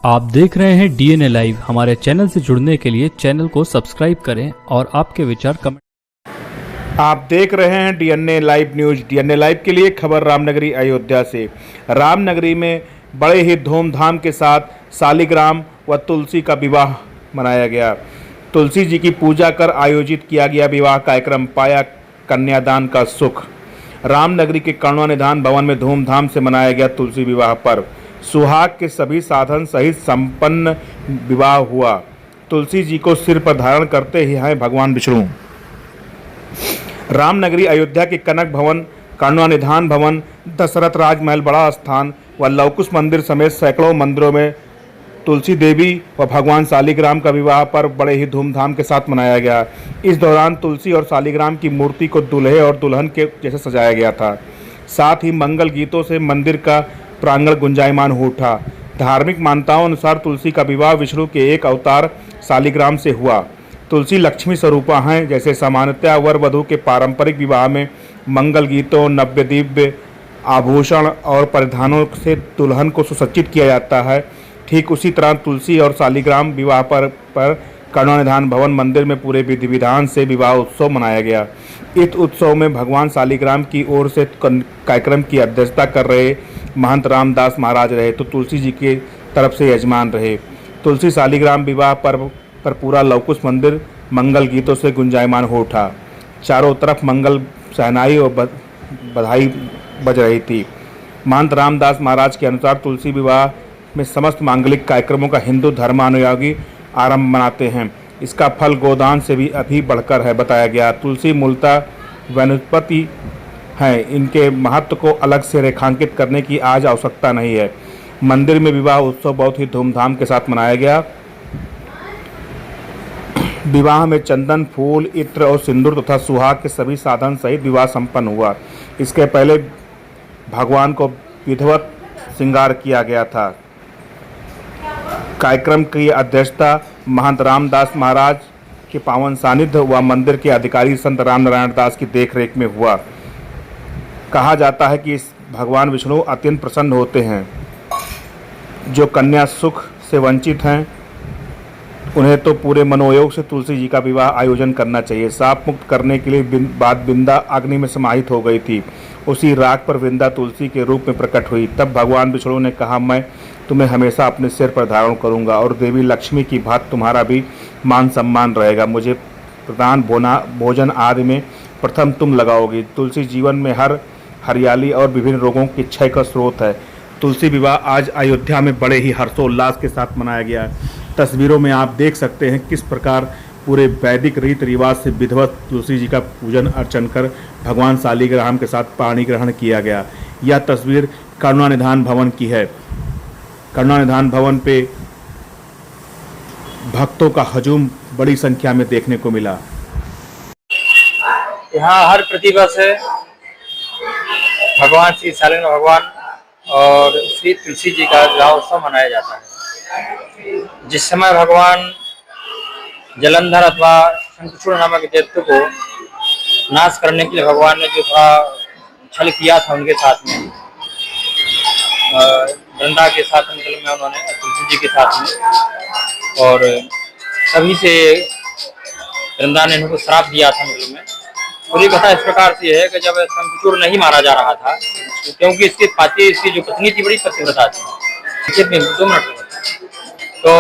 आप देख रहे हैं डीएनए लाइव। हमारे चैनल से जुड़ने के लिए चैनल को सब्सक्राइब करें और आपके विचार कमेंट। आप देख रहे हैं DNA live news. DNA live के लिए खबर रामनगरी अयोध्या से। रामनगरी में बड़े ही धूमधाम के साथ सालिग्राम व तुलसी का विवाह मनाया गया। तुलसी जी की पूजा कर आयोजित किया गया विवाह कार्यक्रम पाया कन्यादान का सुख। रामनगरी के करुणा निधान भवन में धूमधाम से मनाया गया तुलसी विवाह पर्व। सुहाग के सभी साधन सहित संपन्न विवाह हुआ। तुलसी जी को सिर पर धारण करते ही हैं भगवान विष्णु। रामनगरी अयोध्या के कनक भवन, करुणा निधान भवन, दशरथ राजमहल बड़ा स्थान व लवकुश मंदिर समेत सैकड़ों मंदिरों में तुलसी देवी व भगवान सालिग्राम का विवाह पर्व बड़े ही धूमधाम के साथ मनाया गया। इस दौरान तुलसी और सालिग्राम की मूर्ति को दूल्हे और दुल्हन के जैसे सजाया गया था। साथ ही मंगल गीतों से मंदिर का प्रांगण गुंजायमान हो उठा। धार्मिक मान्यताओं अनुसार तुलसी का विवाह विष्णु के एक अवतार सालिग्राम से हुआ। तुलसी लक्ष्मी स्वरूपा हैं। जैसे सामान्यतः वर वधू के पारंपरिक विवाह में मंगल गीतों, नव्य दिव्य आभूषण और परिधानों से दुल्हन को सुसज्जित किया जाता है, ठीक उसी तरह तुलसी और सालिग्राम विवाह पर करुणा निधान भवन मंदिर में पूरे विधि विधान से विवाह उत्सव मनाया गया। इस उत्सव में भगवान सालिग्राम की ओर से कार्यक्रम की अध्यक्षता कर रहे महंत रामदास महाराज रहे तो तुलसी जी की तरफ से यजमान रहे। तुलसी सालिग्राम विवाह पर्व पर पूरा लवकुश मंदिर मंगल गीतों से गुंजायमान हो उठा। चारों तरफ मंगल शहनाई और बधाई बज रही थी। महंत रामदास महाराज के अनुसार तुलसी विवाह में समस्त मांगलिक कार्यक्रमों का हिंदू धर्मानुयायी आरंभ मनाते हैं। इसका फल गोदान से भी अभी बढ़कर है बताया गया। तुलसी मूलतः वनस्पति हैं। इनके महत्व को अलग से रेखांकित करने की आज आवश्यकता नहीं है। मंदिर में विवाह उत्सव बहुत ही धूमधाम के साथ मनाया गया। विवाह में चंदन, फूल, इत्र और सिंदूर तथा सुहाग के सभी साधन सहित विवाह संपन्न हुआ। इसके पहले भगवान को विधिवत श्रृंगार किया गया था। कार्यक्रम की अध्यक्षता महंत रामदास महाराज के पावन सानिध्य व मंदिर के अधिकारी संत रामनारायण दास की देखरेख में हुआ। कहा जाता है कि इस भगवान विष्णु अत्यंत प्रसन्न होते हैं। जो कन्या सुख से वंचित हैं उन्हें तो पूरे मनोयोग से तुलसी जी का विवाह आयोजन करना चाहिए। साप मुक्त करने के लिए बाद विंदा अग्नि में समाहित हो गई थी। उसी राग पर विंदा तुलसी के रूप में प्रकट हुई। तब भगवान विष्णु ने कहा, मैं तुम्हें हमेशा अपने सिर पर धारण करूंगा और देवी लक्ष्मी की भांति तुम्हारा भी मान सम्मान रहेगा। मुझे प्रदान भोजन आदि में प्रथम तुम लगाओगी। तुलसी जीवन में हरियाली और विभिन्न रोगों की क्षय का स्रोत है। तुलसी विवाह आज अयोध्या में बड़े ही हर्षोल्लास के साथ मनाया गया। तस्वीरों में आप देख सकते हैं किस प्रकार पूरे वैदिक रीति रिवाज से विधिवत तुलसी जी का पूजन अर्चन कर भगवान सालिग्राम के साथ पाणी ग्रहण किया गया। यह तस्वीर करुणा निधान भवन की है। करुणा निधान भवन पे भक्तों का हजूम बड़ी संख्या में देखने को मिला। यहाँ हर प्रतिवर्ष भगवान श्री सालिग्राम भगवान और श्री तुलसी जी का विवाह उत्सव मनाया जाता है। जिस समय भगवान जलंधर अथवा शंखचूड़ नामक दैत्य को नाश करने के लिए भगवान ने जो थोड़ा छल किया था उनके साथ में, वृंदा के साथ में उन्होंने तुलसी जी के साथ में, और तभी से वृंदा ने उनको श्राप दिया था। मतलब में पूरी कथा इस प्रकार से है कि जब शंखचूड़ नहीं मारा जा रहा था तो क्योंकि इसके पाती इसकी जो पत्नी थी बड़ी पतिव्रता थी, 2 मिनट तो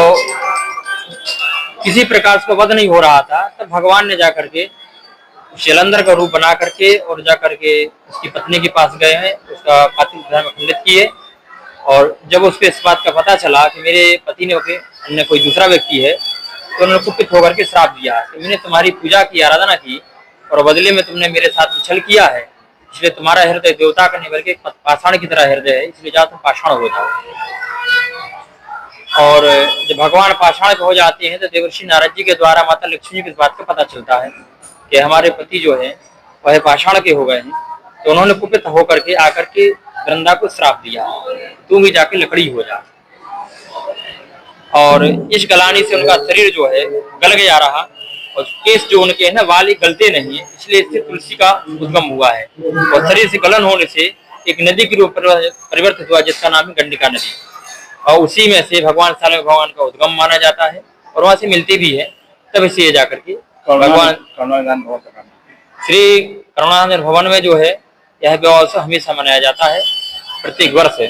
किसी प्रकार से वध नहीं हो रहा था। तब भगवान ने जाकर के जलंधर का रूप बना करके और जाकर के उसकी पत्नी के पास गए हैं, उसका पातिव्रता में खंडित किए। और जब उसको इस बात का पता चला कि मेरे पति ने अन्य कोई दूसरा व्यक्ति है तो उन्होंने कुपित होकर के श्राप दिया कि मैंने तुम्हारी पूजा की, आराधना की और बदले में तुमने मेरे साथ में छल किया है, इसलिए तुम्हारा हृदय देवता का नहीं बल्कि पाषाण की तरह हृदय है, इसलिए जाओ तुम पाषाण हो जाओ। और जब भगवान पाषाण हो जाते हैं तो देवर्षि नारद जी के द्वारा माता लक्ष्मी की इस बात का पता चलता है कि हमारे पति जो है वह पाषाण के हो गए हैं। तो उन्होंने कुपित होकर के आकर के वृंदा को श्राप दिया, तुम भी जाके लकड़ी हो जा। और इस गलानी से उनका शरीर जो है गल गया रहा और केस जो उनके है ना वाली गलते नहीं है, इसलिए इससे तुलसी का उद्गम हुआ है। और शरीर से गलन होने से एक नदी के रूप परिवर्तित हुआ जिसका नाम है गंडिका नदी। और उसी में से भगवान सालक भगवान का उद्गम माना जाता है और वहां से मिलती भी है। तब इसे ये जाकर के भगवान श्री करुणानंद भवन में जो है यह उत्सव हमेशा मनाया जाता है प्रत्येक वर्ष है।